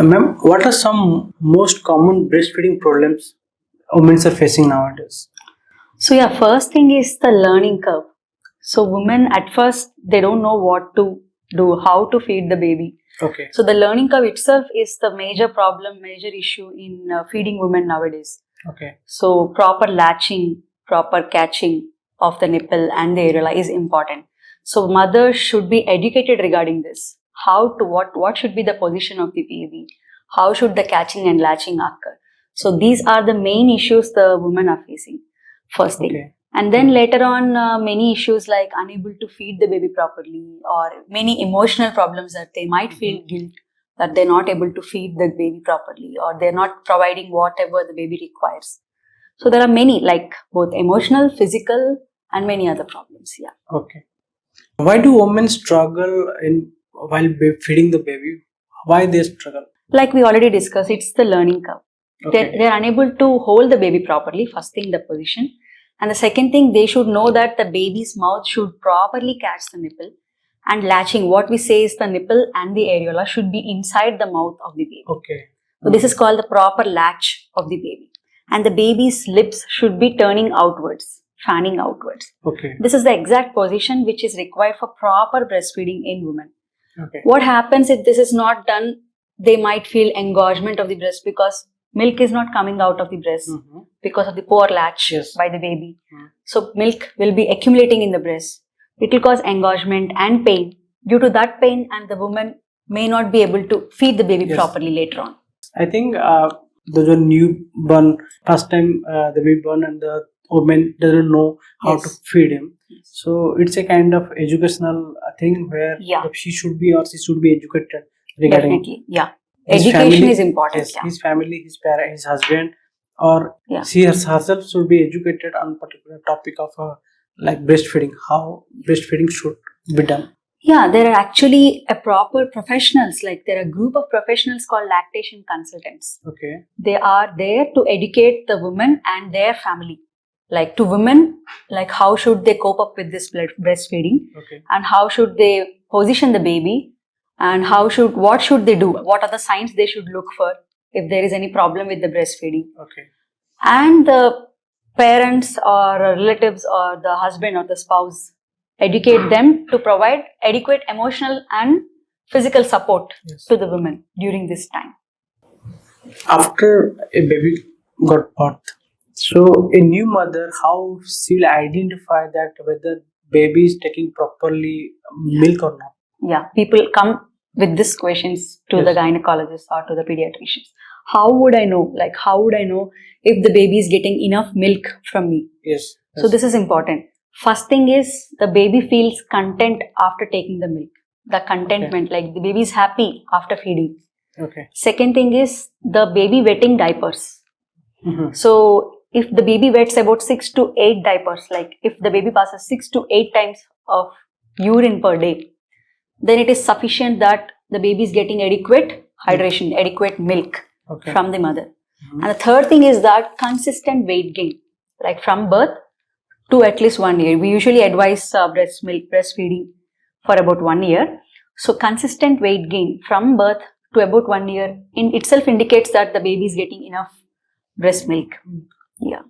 Ma'am, what are some most common breastfeeding problems women are facing nowadays? So yeah, first thing is the learning curve. So women at first, they don't know what to do, how to feed the baby. Okay. So the learning curve itself is the major problem, major issue in feeding women nowadays. Okay. So proper latching, proper catching of the nipple and the areola is important. So mothers should be educated regarding this. What should be the position of the baby? How should the catching and latching occur? So these are the main issues the women are facing. First thing. Okay. And then later on, many issues like unable to feed the baby properly, or many emotional problems that they might feel guilt that they're not able to feed the baby properly, or they're not providing whatever the baby requires. So there are many, like both emotional, physical, and many other problems. Yeah. Okay. Why do women struggle while feeding the baby? Why they struggle? Like we already discussed, it's the learning curve. Okay. They're unable to hold the baby properly, first thing, the position. And the second thing, they should know that the baby's mouth should properly catch the nipple. And latching, what we say is the nipple and the areola should be inside the mouth of the baby. Okay. So this is called the proper latch of the baby. And the baby's lips should be turning outwards, fanning outwards. Okay. This is the exact position which is required for proper breastfeeding in women. Okay. What happens if this is not done? They might feel engorgement of the breast because milk is not coming out of the breast because of the poor latch by the baby. So milk will be accumulating in the breast. It will cause engorgement and pain. Due to that pain, and the woman may not be able to feed the baby properly later on. I think those are newborn, first time the baby born and the woman doesn't know how to feed him. So it's a kind of educational thing where she should be educated regarding. Definitely, yeah. Education is important. Yes, his family, his parent, his husband, or she herself should be educated on particular topic of like breastfeeding, how breastfeeding should be done. Yeah, there are actually a proper professionals, like there are a group of professionals called lactation consultants. Okay. They are there to educate the woman and their family. Like to women, like how should they cope up with this breastfeeding, and how should they position the baby, and what should they do? What are the signs they should look for if there is any problem with the breastfeeding? Okay. And the parents or relatives or the husband or the spouse, educate them to provide adequate emotional and physical support to the women during this time. After a baby got birth, so a new mother, how she will identify that whether baby is taking properly milk or not? Yeah, people come with these questions to the gynecologist or to the pediatricians. How would I know? Like, how would I know if the baby is getting enough milk from me? Yes. So this is important. First thing is the baby feels content after taking the milk. The contentment, like the baby is happy after feeding. Okay. Second thing is the baby wetting diapers. So if the baby wets about 6 to 8 diapers, like if the baby passes 6 to 8 times of urine per day, then it is sufficient that the baby is getting adequate hydration, adequate milk from the mother. And the third thing is that consistent weight gain, like from birth to at least 1 year. We usually advise breastfeeding for about 1 year. So consistent weight gain from birth to about 1 year in itself indicates that the baby is getting enough breast milk. Yeah.